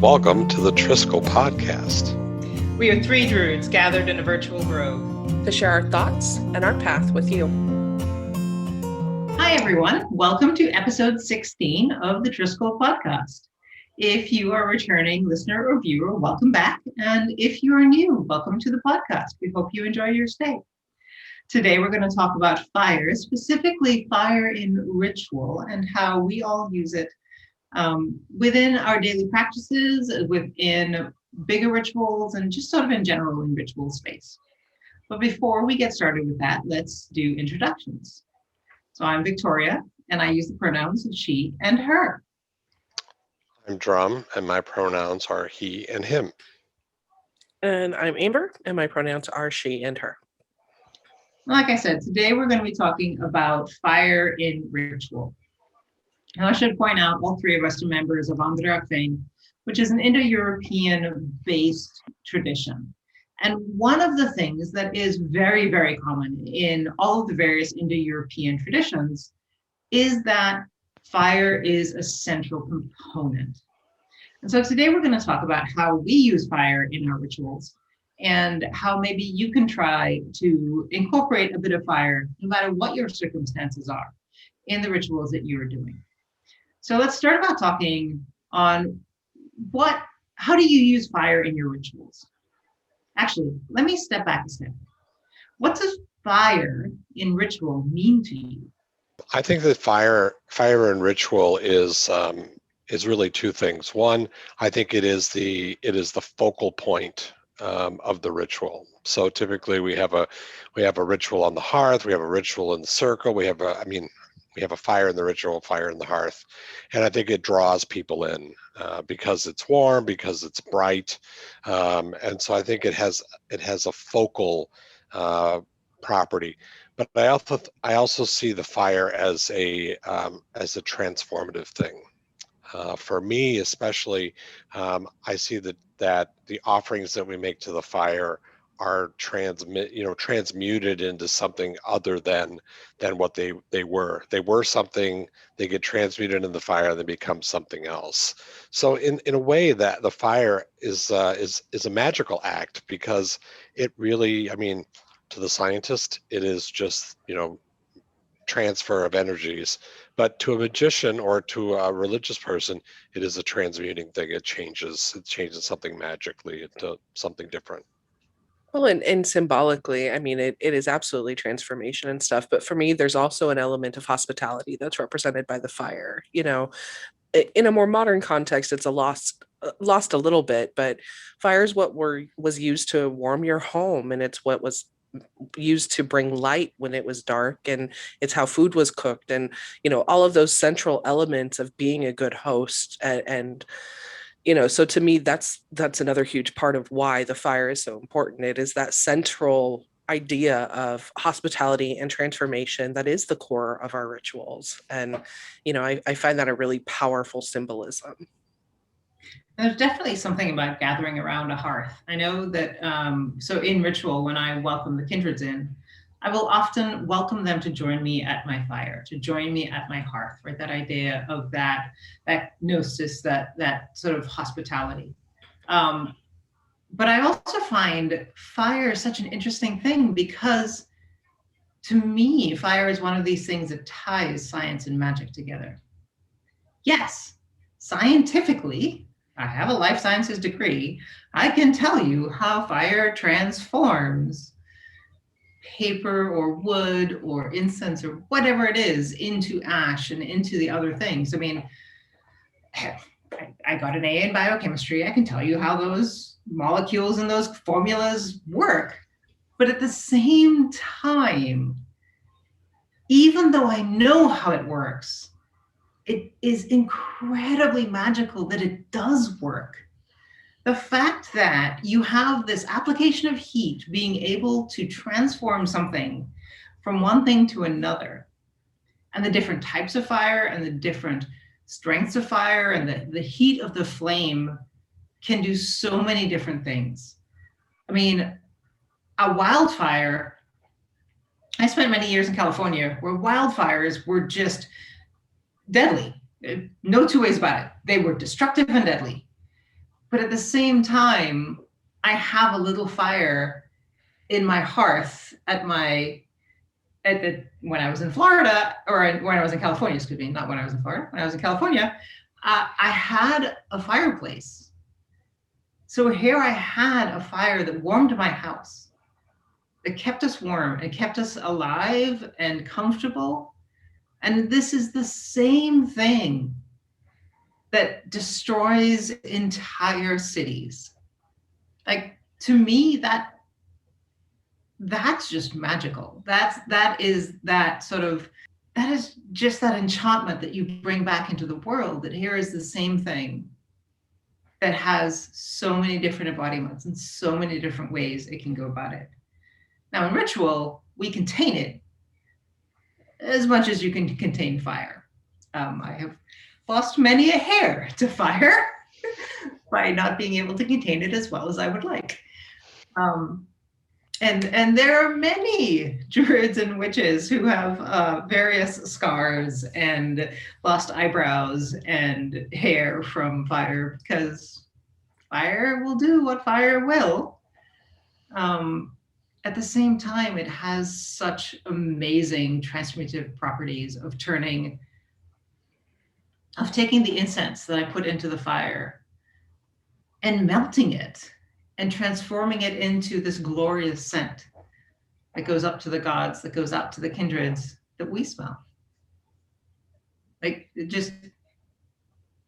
Welcome to the Triskele Podcast. We are three druids gathered in a virtual grove to share our thoughts and our path with you. Hi, everyone. Welcome to episode 16 of the Triskele Podcast. If you are a returning listener or viewer, welcome back. And if you are new, welcome to the podcast. We hope you enjoy your stay. Today, we're going to talk about fire, specifically fire in ritual and how we all use it within our daily practices, within bigger rituals, and just sort of in general in ritual space. But before we get started with that, let's do introductions. So I'm Victoria, and I use the pronouns she and her. I'm Drum, and my pronouns are he and him. And I'm Amber, and my pronouns are she and her. Like I said, today we're going to be talking about fire in ritual. Now, I should point out all three of us are members of Odyssesy, which is an Indo-European-based tradition. And one of the things that is very, very common in all of the various Indo-European traditions is that fire is a central component. And so today we're going to talk about how we use fire in our rituals and how maybe you can try to incorporate a bit of fire, no matter what your circumstances are, in the rituals that you are doing. So let's start about talking on how do you use fire in your rituals? Actually, let me step back a step. What does fire in ritual mean to you? I think that fire in ritual is really two things. One, I think it is the focal point of the ritual. So typically we have a ritual on the hearth, we have a ritual in the circle, we have a fire in the ritual, fire in the hearth. And I think it draws people in because it's warm, because it's bright. And so I think it has a focal property. But I also see the fire as a transformative thing. For me, especially, I see that the offerings that we make to the fire are transmuted into something other than what they were. They were something, they get transmuted in the fire, they become something else. So in a way that the fire is a magical act, because it really, to the scientist, it is just, transfer of energies. But to a magician or to a religious person, it is a transmuting thing. It changes something magically into something different. Well, and symbolically, it is absolutely transformation and stuff. But for me, there's also an element of hospitality that's represented by the fire. In a more modern context, it's lost a little bit, but fire is what was used to warm your home, and it's what was used to bring light when it was dark, and it's how food was cooked, and all of those central elements of being a good host. And so to me, that's another huge part of why the fire is so important. It is that central idea of hospitality and transformation that is the core of our rituals. And I find that a really powerful symbolism. There's definitely something about gathering around a hearth. I know that, so in ritual, when I welcome the kindreds in, I will often welcome them to join me at my fire, to join me at my hearth, right? That idea of that gnosis, that sort of hospitality. But I also find fire such an interesting thing, because to me, fire is one of these things that ties science and magic together. Yes, scientifically, I have a life sciences degree. I can tell you how fire transforms paper or wood or incense or whatever it is into ash and into the other things. I got an A in biochemistry. I can tell you how those molecules and those formulas work. But at the same time, even though I know how it works, it is incredibly magical that it does work. The fact that you have this application of heat being able to transform something from one thing to another, and the different types of fire and the different strengths of fire and the heat of the flame can do so many different things. A wildfire, I spent many years in California where wildfires were just deadly. No two ways about it. They were destructive and deadly. But at the same time, I have a little fire in my hearth when I was in Florida, or when I was in California, excuse me, not when I was in Florida, when I was in California, I had a fireplace. So here I had a fire that warmed my house. It kept us warm and kept us alive and comfortable. And this is the same thing that destroys entire cities. Like, to me, that's just magical. That is just that enchantment that you bring back into the world, that here is the same thing that has so many different embodiments and so many different ways it can go about it. Now, in ritual, we contain it as much as you can contain fire. I have lost many a hair to fire by not being able to contain it as well as I would like. And there are many druids and witches who have various scars and lost eyebrows and hair from fire, because fire will do what fire will. At the same time, it has such amazing transformative properties of taking the incense that I put into the fire and melting it and transforming it into this glorious scent that goes up to the gods, that goes out to the kindreds that we smell. Like,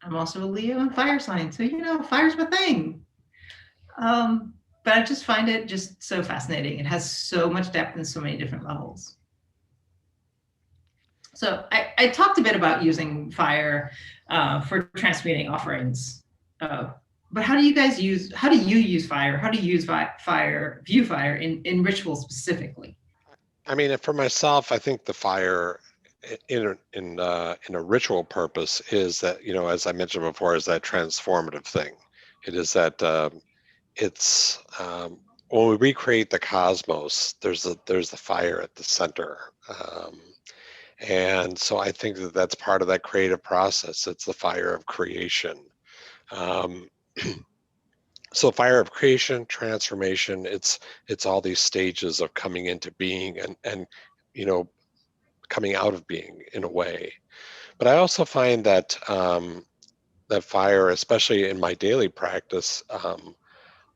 I'm also a Leo and fire sign, so fire's my thing. But I just find it just so fascinating. It has so much depth and so many different levels. So I talked a bit about using fire for transmuting offerings. But how do you use fire? How do you view fire in ritual specifically? I mean, for myself, I think the fire in a ritual purpose is that, as I mentioned before, is that transformative thing. It is that it's when we recreate the cosmos, there's the fire at the center. And so I think that that's part of that creative process. It's the fire of creation. So fire of creation, transformation, it's all these stages of coming into being and coming out of being in a way. But I also find that that fire, especially in my daily practice,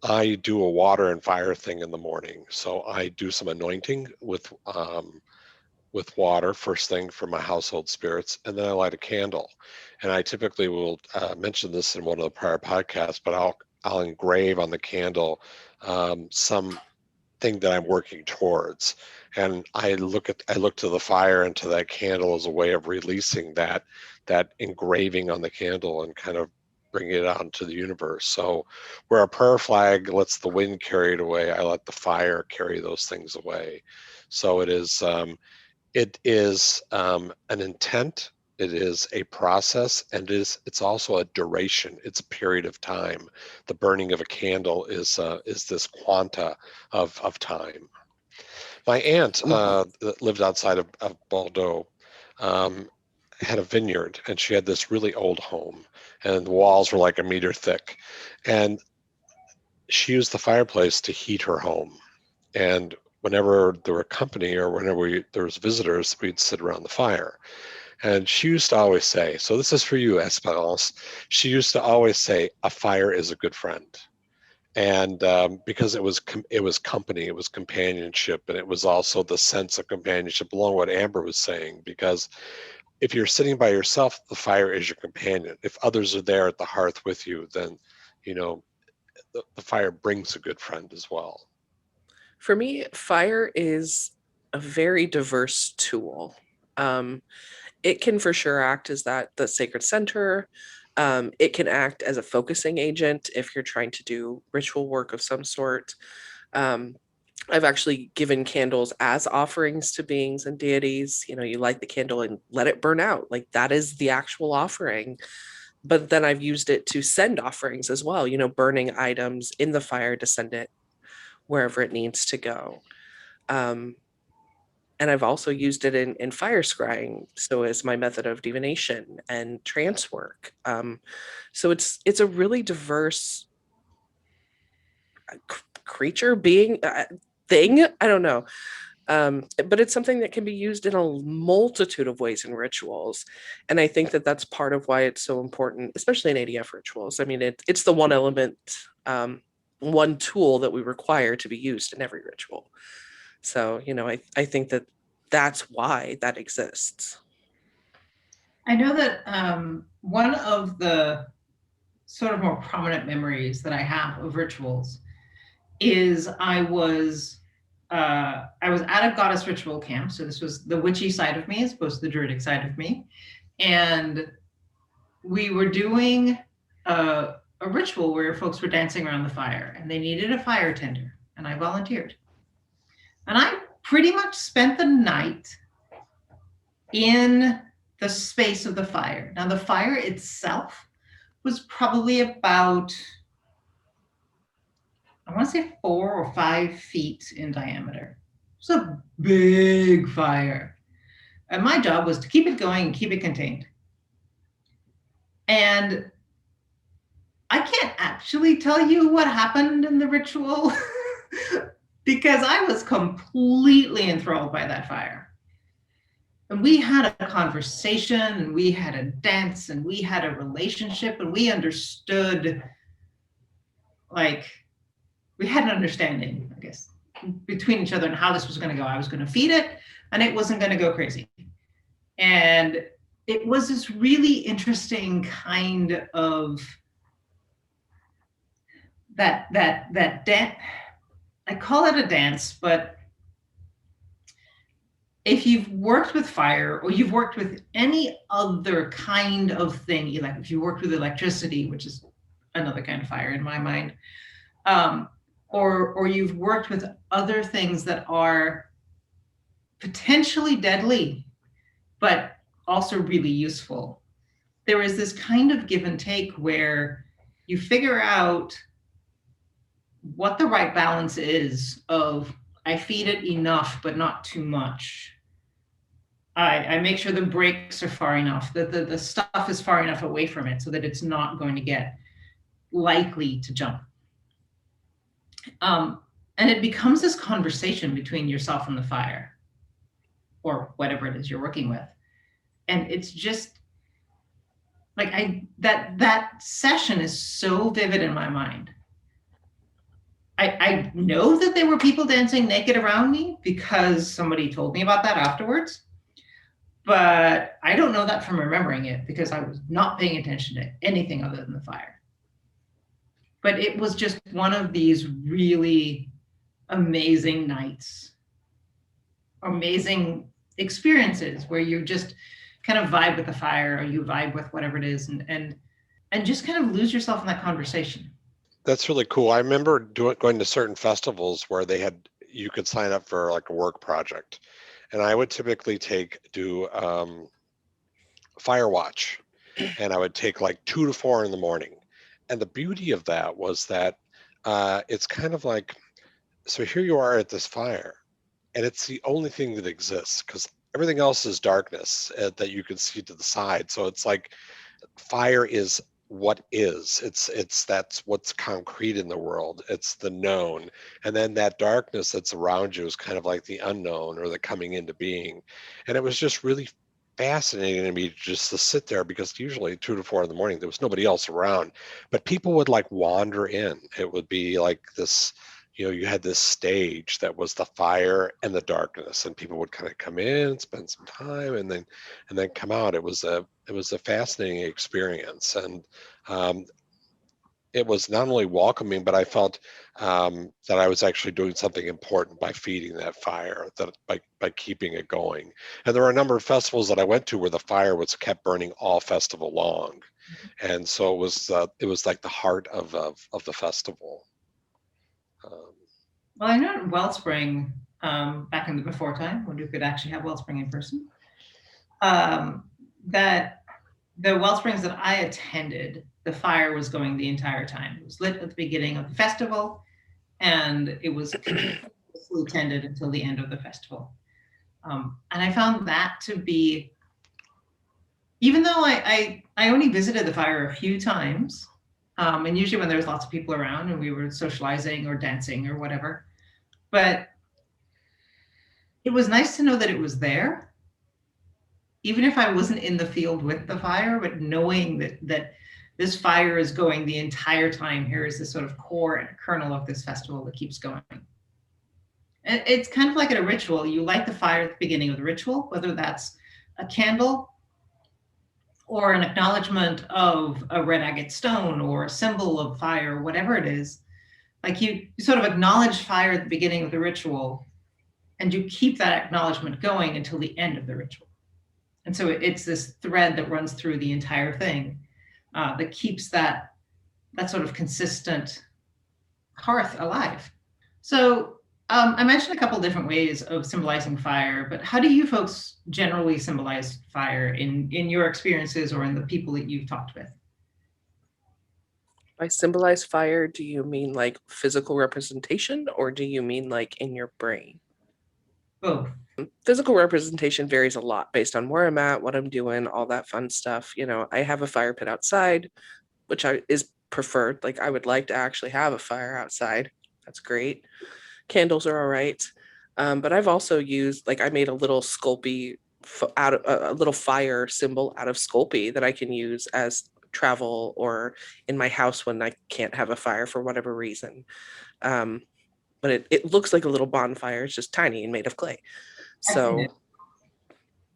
I do a water and fire thing in the morning. So I do some anointing with water first thing for my household spirits, and then I light a candle. And I typically will mention this in one of the prior podcasts, but I'll engrave on the candle some thing that I'm working towards, and I look to the fire and to that candle as a way of releasing that engraving on the candle and kind of bringing it out into the universe. So where a prayer flag lets the wind carry it away, I let the fire carry those things away. So it is an intent. It is a process, and it's also a duration. It's a period of time. The burning of a candle is this quanta of time. My aunt that lived outside of Bordeaux had a vineyard, and she had this really old home, and the walls were like a meter thick, and she used the fireplace to heat her home. And whenever there were company or whenever there was visitors, we'd sit around the fire. And she used to always say, so this is for you, Esperance. She used to always say, a fire is a good friend. And because it was company, it was companionship, and it was also the sense of companionship along what Amber was saying, because if you're sitting by yourself, the fire is your companion. If others are there at the hearth with you, then, the fire brings a good friend as well. For me, fire is a very diverse tool. It can for sure act as the sacred center. It can act as a focusing agent if you're trying to do ritual work of some sort. I've actually given candles as offerings to beings and deities. You light the candle and let it burn out. Like, that is the actual offering. But then I've used it to send offerings as well, burning items in the fire to send it wherever it needs to go. And I've also used it in fire scrying, so as my method of divination and trance work. So it's a really diverse creature, being, thing. I don't know. But it's something that can be used in a multitude of ways in rituals. And I think that that's part of why it's so important, especially in ADF rituals. I mean, it's the one element, one tool that we require to be used in every ritual. So, I think that that's why that exists. I know that one of the sort of more prominent memories that I have of rituals is I was at a goddess ritual camp. So this was the witchy side of me as opposed to the druidic side of me. And we were doing a ritual where folks were dancing around the fire and they needed a fire tender, and I volunteered. And I pretty much spent the night in the space of the fire. Now, the fire itself was probably about, I want to say 4 or 5 feet in diameter. It was a big fire. And my job was to keep it going and keep it contained. And I can't actually tell you what happened in the ritual because I was completely enthralled by that fire. And we had a conversation, and we had a dance, and we had a relationship, and we understood, we had an understanding, I guess, between each other and how this was going to go. I was going to feed it, and it wasn't going to go crazy. And it was this really interesting kind of that dance. I call it a dance, but if you've worked with fire or you've worked with any other kind of thing, like if you worked with electricity, which is another kind of fire in my mind, or you've worked with other things that are potentially deadly, but also really useful, there is this kind of give and take where you figure out what the right balance is of, I feed it enough, but not too much. I make sure the breaks are far enough, that the stuff is far enough away from it so that it's not going to get likely to jump. And it becomes this conversation between yourself and the fire, or whatever it is you're working with. And it's just that session is so vivid in my mind. I know that there were people dancing naked around me because somebody told me about that afterwards, but I don't know that from remembering it because I was not paying attention to anything other than the fire. But it was just one of these really amazing nights, amazing experiences where you just kind of vibe with the fire, or you vibe with whatever it is, and just kind of lose yourself in that conversation. That's really cool. I remember going to certain festivals where you could sign up for like a work project, and I would typically do fire watch, and I would take like 2 to 4 in the morning. And the beauty of that was that it's kind of like, so here you are at this fire, and it's the only thing that exists because everything else is darkness that you can see to the side. So it's like fire is what is. That's what's concrete in the world. It's the known, and then that darkness that's around you is kind of like the unknown or the coming into being. And it was just really fascinating to me just to sit there, because usually 2 to 4 in the morning there was nobody else around, but people would like wander in. It would be like this, you had this stage that was the fire and the darkness, and people would kind of come in, spend some time, and then come out. It was a fascinating experience, and it was not only welcoming, but I felt that I was actually doing something important by feeding that fire, that by keeping it going. And there were a number of festivals that I went to where the fire was kept burning all festival long, and so it was like the heart of the festival. Well, I know at Wellspring, back in the before time, when you could actually have Wellspring in person, that the Wellsprings that I attended, the fire was going the entire time. It was lit at the beginning of the festival, and it was continuously tended until the end of the festival. And I found that to be, even though I only visited the fire a few times, And usually when there's lots of people around and we were socializing or dancing or whatever. But it was nice to know that it was there, even if I wasn't in the field with the fire, but knowing that this fire is going the entire time. Here is this sort of core and kernel of this festival that keeps going. And it's kind of like a ritual. You light the fire at the beginning of the ritual, whether that's a candle or an acknowledgement of a red agate stone or a symbol of fire, whatever it is. Like you sort of acknowledge fire at the beginning of the ritual, and you keep that acknowledgement going until the end of the ritual. And so it's this thread that runs through the entire thing that keeps that sort of consistent hearth alive. So I mentioned a couple different ways of symbolizing fire, but how do you folks generally symbolize fire in your experiences or in the people that you've talked with? By symbolize fire, do you mean like physical representation, or do you mean like in your brain? Both. Physical representation varies a lot based on where I'm at, what I'm doing, all that fun stuff. You know, I have a fire pit outside, which is preferred. Like I would like to actually have a fire outside. That's great. Candles are all right. But I've also used, like I made a little Sculpey out of a little fire symbol out of Sculpey that I can use as travel or in my house when I can't have a fire for whatever reason. But it looks like a little bonfire. It's just tiny and made of clay. So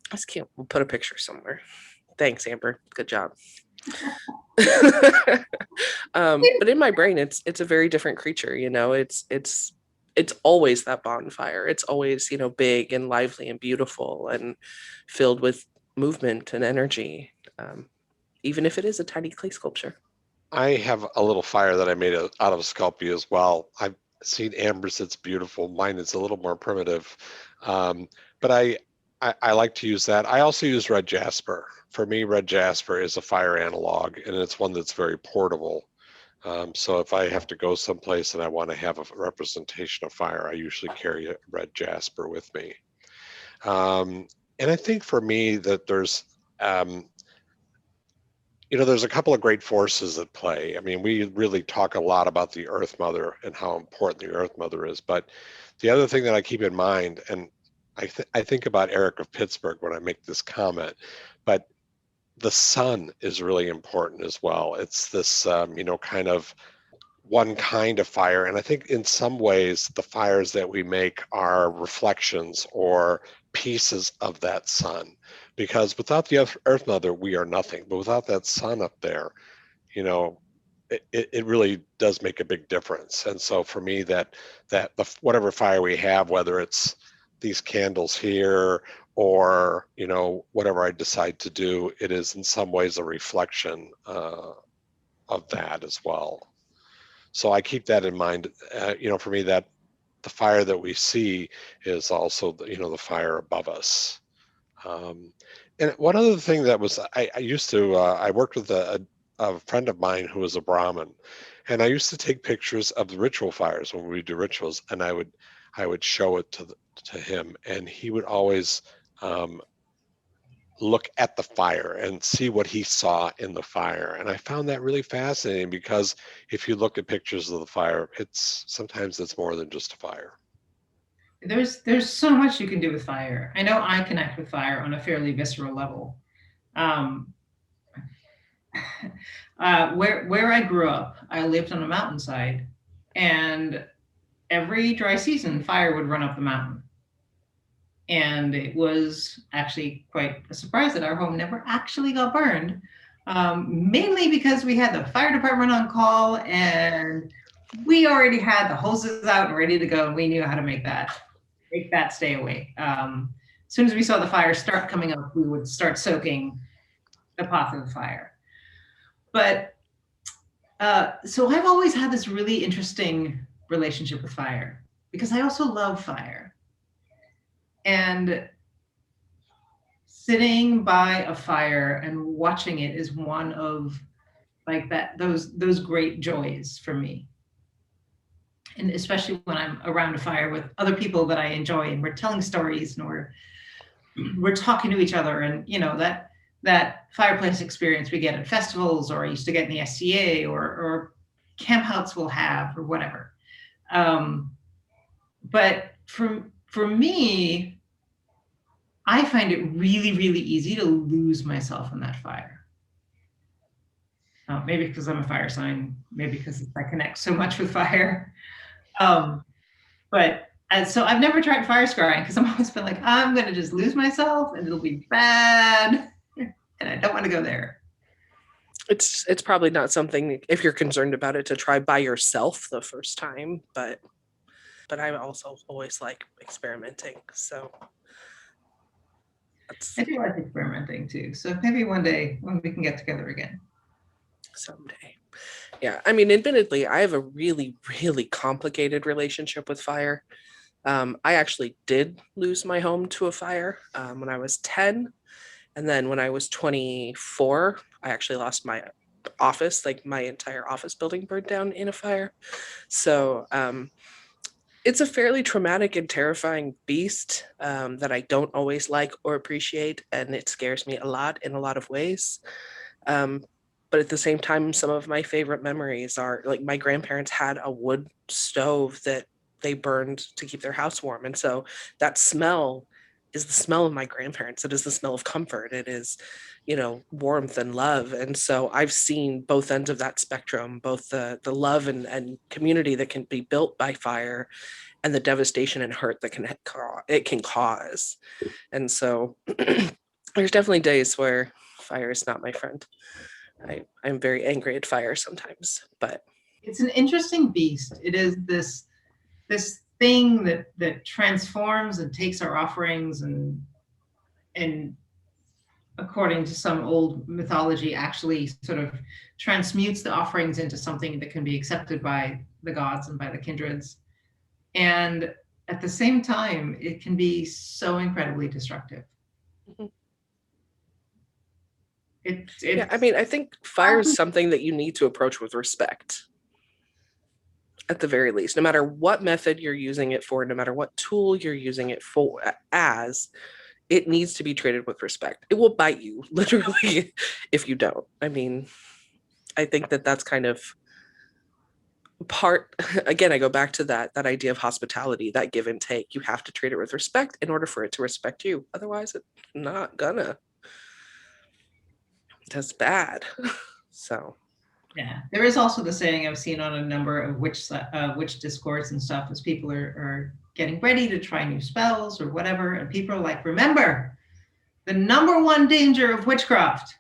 that's cute. We'll put a picture somewhere. Thanks, Amber. Good job. But in my brain, it's a very different creature. You know, it's always that bonfire. It's always, you know, big and lively and beautiful and filled with movement and energy, even if it is a tiny clay sculpture. I have a little fire that I made out of Sculpey as well. I've seen Amber's, it's beautiful. Mine is a little more primitive, but I like to use that. I also use red jasper. For me, red jasper is a fire analog, and it's one that's very portable. So if I have to go someplace and I want to have a representation of fire, I usually carry a red jasper with me. And I think for me that there's there's a couple of great forces at play. I mean, we really talk a lot about the Earth Mother and how important the Earth Mother is. But the other thing that I keep in mind, and I think about Eric of Pittsburgh when I make this comment, but the sun is really important as well. It's this, kind of one kind of fire. And I think in some ways, the fires that we make are reflections or pieces of that sun. Because without the Earth Mother, we are nothing. But without that sun up there, it really does make a big difference. And so for me, that whatever fire we have, whether it's these candles here or whatever I decide to do, it is in some ways a reflection of that as well. So I keep that in mind. For me, that the fire that we see is also the fire above us. And one other thing that was, I worked with a friend of mine who was a Brahmin, and I used to take pictures of the ritual fires when we do rituals, and I would show it to him, and he would always look at the fire and see what he saw in the fire. And I found that really fascinating, because if you look at pictures of the fire, sometimes it's more than just a fire. There's so much you can do with fire. I know I connect with fire on a fairly visceral level. Where I grew up, I lived on a mountainside, and every dry season, fire would run up the mountain. And it was actually quite a surprise that our home never actually got burned, mainly because we had the fire department on call, and we already had the hoses out and ready to go, and we knew how to make that stay away. As soon as we saw the fire start coming up, we would start soaking the pot of the fire. But so I've always had this really interesting relationship with fire, because I also love fire. And sitting by a fire and watching it is one of those great joys for me. And especially when I'm around a fire with other people that I enjoy, and we're telling stories, and we're talking to each other, and that fireplace experience we get at festivals, or I used to get in the SCA, or campouts will have, or whatever. But for me, I find it really, really easy to lose myself in that fire. Maybe because I'm a fire sign, maybe because I connect so much with fire. But so I've never tried fire scrying, because I've always been like, I'm going to just lose myself and it'll be bad. And I don't want to go there. It's probably not something, if you're concerned about it, to try by yourself the first time, but I also always like experimenting. So I do like experimenting too. So maybe one day when we can get together again. Someday. Yeah. I mean, admittedly, I have a really, really complicated relationship with fire. I actually did lose my home to a fire when I was 10. And then when I was 24, I actually lost my office, like my entire office building burned down in a fire. So it's a fairly traumatic and terrifying beast that I don't always like or appreciate. And it scares me a lot in a lot of ways. But at the same time, some of my favorite memories are, like, my grandparents had a wood stove that they burned to keep their house warm. And so that smell is the smell of my grandparents. It is the smell of comfort. It is, warmth and love. And so I've seen both ends of that spectrum, both the love and community that can be built by fire, and the devastation and hurt that it can cause. And so there's definitely days where fire is not my friend. I'm very angry at fire sometimes, but it's an interesting beast. It is this thing that transforms and takes our offerings and according to some old mythology, actually sort of transmutes the offerings into something that can be accepted by the gods and by the kindreds. And at the same time, it can be so incredibly destructive. Mm-hmm. I mean, I think fire is something that you need to approach with respect, at the very least. No matter what method you're using it for, no matter what tool you're using it for, it needs to be treated with respect. It will bite you, literally, if you don't. I mean, I think that's kind of part, again, I go back to that idea of hospitality, that give and take. You have to treat it with respect in order for it to respect you. Otherwise, it's not gonna. That's bad. So yeah, there is also the saying I've seen on a number of witch discords and stuff, as people are getting ready to try new spells or whatever, and people are like, remember, the number one danger of witchcraft: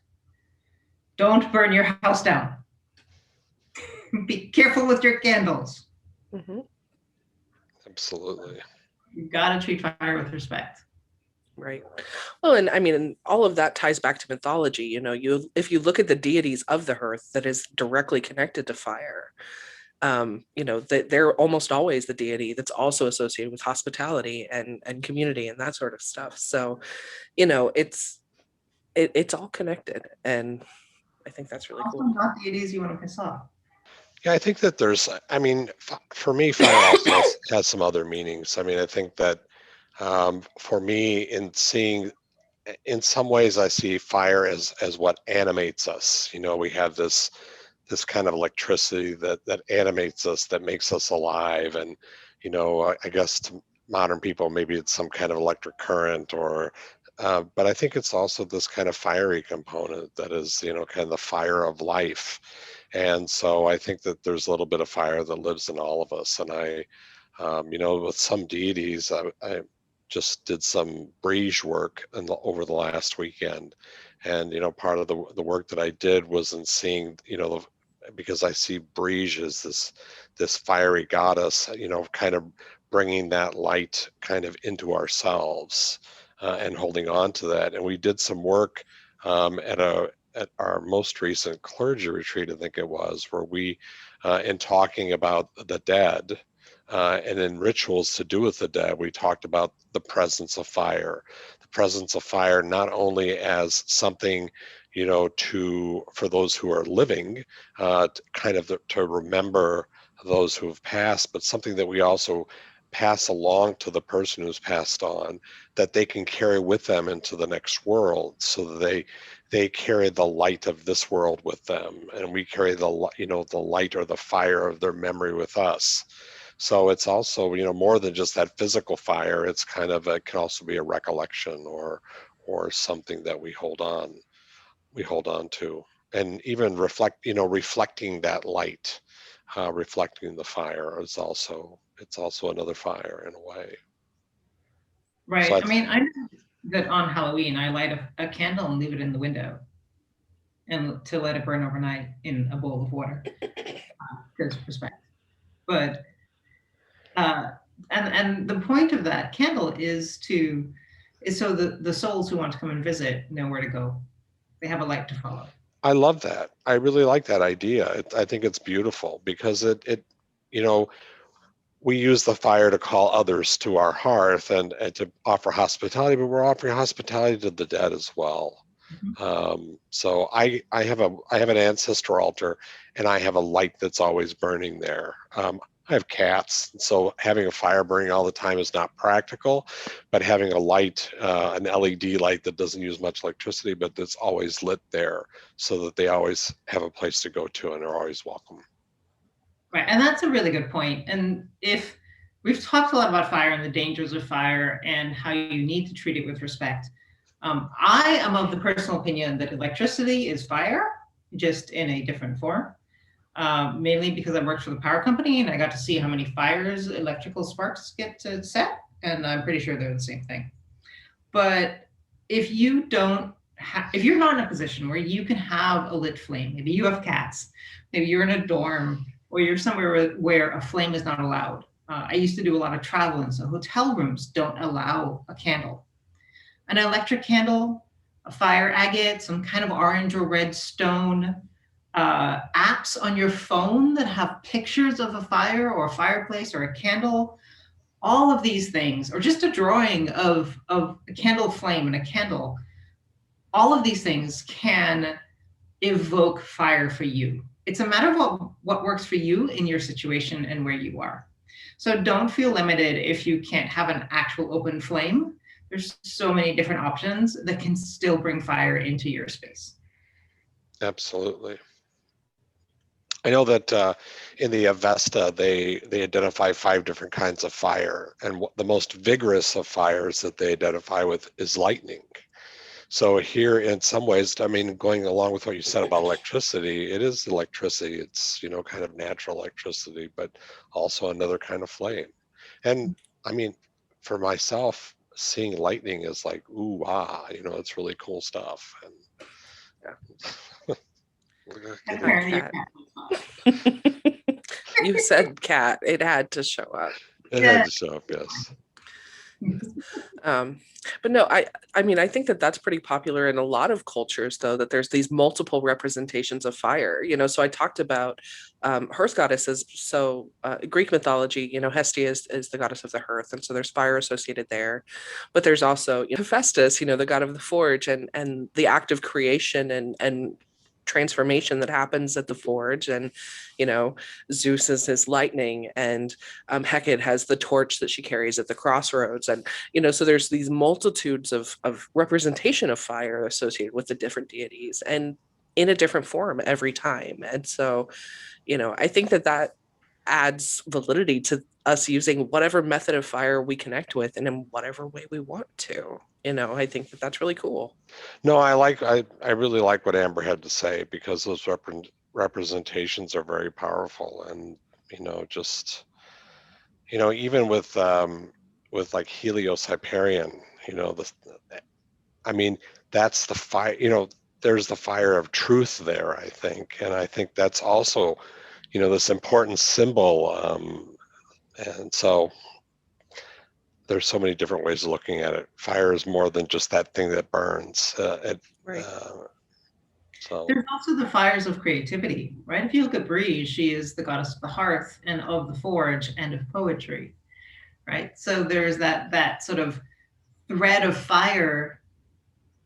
don't burn your house down. Be careful with your candles. Mm-hmm. Absolutely. You've got to treat fire with respect. Right. Well, and I mean, all of that ties back to mythology. If you look at the deities of the hearth that is directly connected to fire, they're almost always the deity that's also associated with hospitality and community and that sort of stuff. So, it's all connected, and I think that's really also cool. Not deities you want to piss off. Yeah, I think that for me, fire also has some other meanings. I mean, I think that for me, in some ways, I see fire as what animates us. We have this kind of electricity that animates us, that makes us alive. And, I guess to modern people, maybe it's some kind of electric current but I think it's also this kind of fiery component that is, kind of the fire of life. And so I think that there's a little bit of fire that lives in all of us. And with some deities, I just did some breeze work over the last weekend. And, part of the work that I did was in seeing, because I see breeze as this fiery goddess, kind of bringing that light kind of into ourselves and holding on to that. And we did some work at our most recent clergy retreat, I think it was, where we, in talking about the dead, and in rituals to do with the dead, we talked about the presence of fire not only as something, for those who are living, to remember those who have passed, but something that we also pass along to the person who's passed on, that they can carry with them into the next world, so that they carry the light of this world with them, and we carry the light or the fire of their memory with us. So it's also, more than just that physical fire. It's kind of it can also be a recollection or something that we hold on to, and even reflecting that light, reflecting the fire it's also another fire in a way. Right. So I mean, I know that on Halloween, I light a candle and leave it in the window and to let it burn overnight in a bowl of water, because respect. But and the point of that candle is so the souls who want to come and visit know where to go. They have a light to follow. I love that. I really like that idea. I think it's beautiful because it we use the fire to call others to our hearth and to offer hospitality, but we're offering hospitality to the dead as well. Mm-hmm. So I have an ancestor altar, and I have a light that's always burning there. I have cats, so having a fire burning all the time is not practical, but having a light, an LED light that doesn't use much electricity, but that's always lit there, so that they always have a place to go to and are always welcome. Right, and that's a really good point. And if we've talked a lot about fire and the dangers of fire and how you need to treat it with respect, I am of the personal opinion that electricity is fire, just in a different form. Mainly because I worked for the power company and I got to see how many fires electrical sparks get to set, and I'm pretty sure they're the same thing. But if you're not in a position where you can have a lit flame, maybe you have cats, maybe you're in a dorm, or you're somewhere where a flame is not allowed. I used to do a lot of travel, and so hotel rooms don't allow a candle. An electric candle, a fire agate, some kind of orange or red stone, apps on your phone that have pictures of a fire or a fireplace or a candle, all of these things, or just a drawing of a candle flame and a candle, all of these things can evoke fire for you. It's a matter of what works for you in your situation and where you are. So don't feel limited if you can't have an actual open flame. There's so many different options that can still bring fire into your space. Absolutely. I know that in the Avesta, they identify 5 different kinds of fire, and the most vigorous of fires that they identify with is lightning. So here, in some ways, I mean, going along with what you said about electricity, it is electricity. It's, kind of natural electricity, but also another kind of flame. And I mean, for myself, seeing lightning is like, ooh, wow, it's really cool stuff. And yeah. You said cat. It had to show up. It had to show up, yes. But no, I mean, I think that that's pretty popular in a lot of cultures, though, that there's these multiple representations of fire, so I talked about hearth goddesses. So Greek mythology, Hestia is the goddess of the hearth, and so there's fire associated there. But there's also Hephaestus, the god of the forge, and the act of creation and transformation that happens at the forge, and Zeus is his lightning, and Hecate has the torch that she carries at the crossroads, and so there's these multitudes of representation of fire associated with the different deities, and in a different form every time. And so I think that adds validity to us using whatever method of fire we connect with and in whatever way we want to. I think that that's really cool. No, I really like what Amber had to say, because those representations are very powerful. And just even with like Helios Hyperion, I mean, that's the fire. There's the fire of truth there, I think, and I think that's also this important symbol, and so there's so many different ways of looking at it. Fire is more than just that thing that burns. Right. So there's also the fires of creativity, right? If you look at Bree, she is the goddess of the hearth and of the forge and of poetry, right? So there's that sort of thread of fire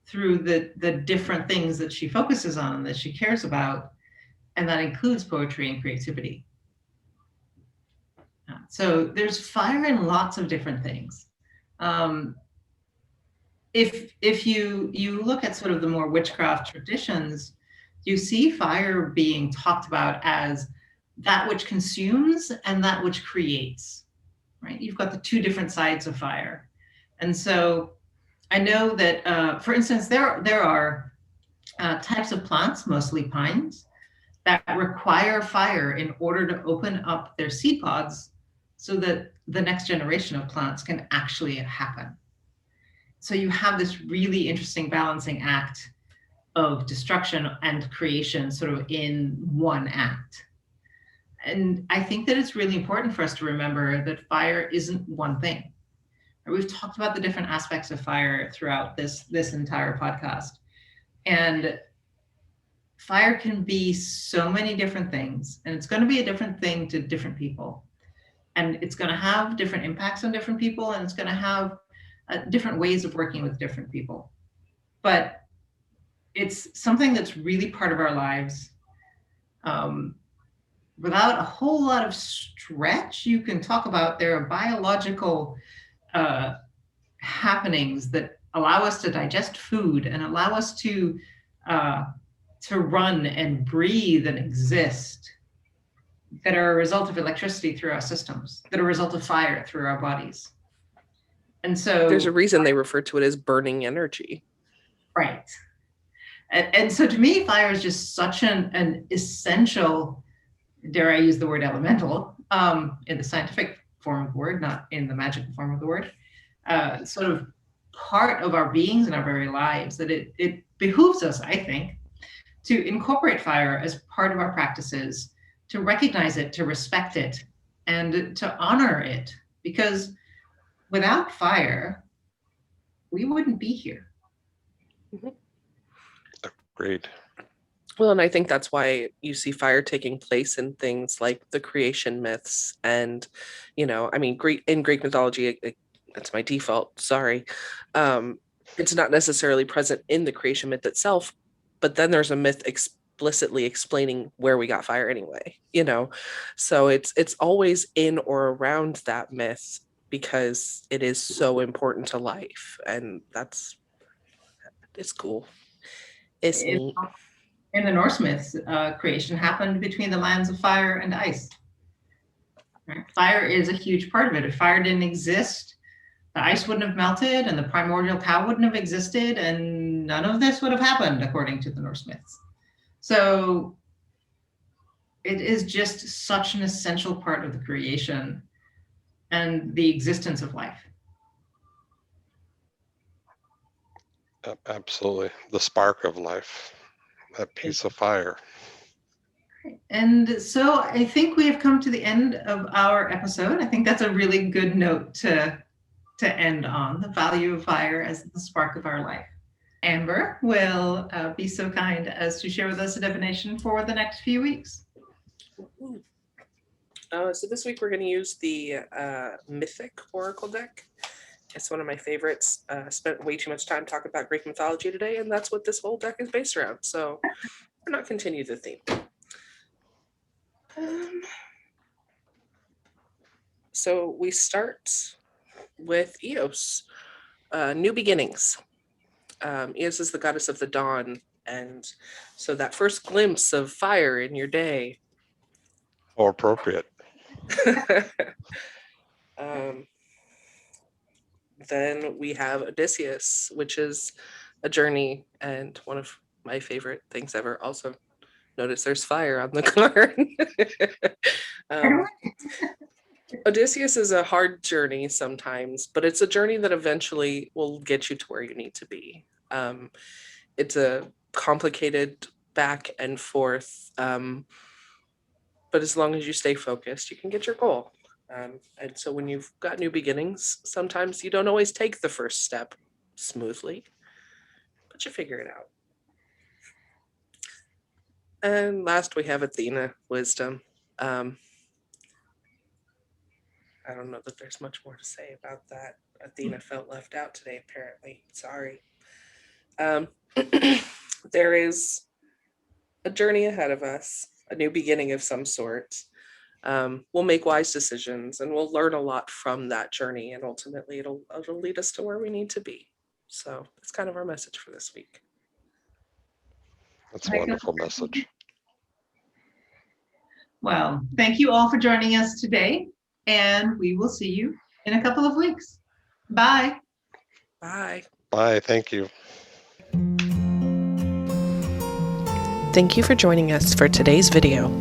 through the different things that she focuses on, that she cares about, and that includes poetry and creativity. So there's fire in lots of different things. If you look at sort of the more witchcraft traditions, you see fire being talked about as that which consumes and that which creates, right? You've got the two different sides of fire. And so I know that, for instance, there are types of plants, mostly pines, that require fire in order to open up their seed pods so that the next generation of plants can actually happen. So you have this really interesting balancing act of destruction and creation sort of in one act. And I think that it's really important for us to remember that fire isn't one thing. We've talked about the different aspects of fire throughout this entire podcast. And fire can be so many different things, and it's going to be a different thing to different people. And it's going to have different impacts on different people, and it's going to have different ways of working with different people. But it's something that's really part of our lives. Without a whole lot of stretch, you can talk about there are biological happenings that allow us to digest food and allow us to run and breathe and exist, that are a result of electricity through our systems, that are a result of fire through our bodies. And so there's a reason they refer to it as burning energy. Right. And so to me, fire is just such an essential, dare I use the word elemental, in the scientific form of the word, not in the magical form of the word, sort of part of our beings and our very lives, that it behooves us, I think, to incorporate fire as part of our practices, to recognize it, to respect it, and to honor it. Because without fire, we wouldn't be here. Mm-hmm. Agreed. Well, and I think that's why you see fire taking place in things like the creation myths. And, I mean, in Greek mythology, that's my default, sorry. It's not necessarily present in the creation myth itself, but then there's a myth explicitly explaining where we got fire anyway, So it's always in or around that myth because it is so important to life. And it's cool. It's neat. In the Norse myths, creation happened between the lands of fire and ice. Right? Fire is a huge part of it. If fire didn't exist, the ice wouldn't have melted and the primordial cow wouldn't have existed, and none of this would have happened, according to the Norse myths. So it is just such an essential part of the creation and the existence of life. Absolutely. The spark of life, that piece of fire. And so I think we have come to the end of our episode. I think that's a really good note to end on, the value of fire as the spark of our life. Amber will be so kind as to share with us a divination for the next few weeks. So this week we're going to use the Mythic Oracle deck. It's one of my favorites. Spent way too much time talking about Greek mythology today, and that's what this whole deck is based around. So we're not continue the theme. So we start with Eos, new beginnings. Eos is the goddess of the dawn, and so that first glimpse of fire in your day. Or appropriate. Then we have Odysseus, which is a journey and one of my favorite things ever. Also, notice there's fire on the card. Odysseus is a hard journey sometimes, but it's a journey that eventually will get you to where you need to be. It's a complicated back and forth, but as long as you stay focused, you can get your goal. And so when you've got new beginnings, sometimes you don't always take the first step smoothly, but you figure it out. And last we have Athena, wisdom. I don't know that there's much more to say about that. Athena felt left out today, apparently. Sorry. There is a journey ahead of us, a new beginning of some sort. we'll make wise decisions, and we'll learn a lot from that journey, and ultimately it'll lead us to where we need to be. So that's kind of our message for this week. That's a wonderful message. Well, thank you all for joining us today, and we will see you in a couple of weeks. Bye. Bye. Bye. Thank you. Thank you for joining us for today's video.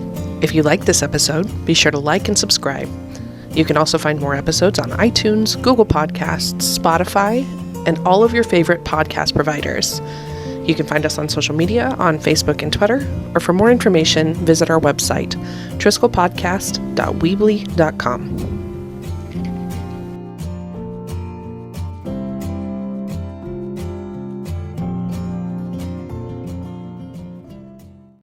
If you like this episode, be sure to like and subscribe. You can also find more episodes on iTunes, Google Podcasts, Spotify, and all of your favorite podcast providers. You can find us on social media on Facebook and Twitter, or for more information, visit our website, triskelepodcast.weebly.com.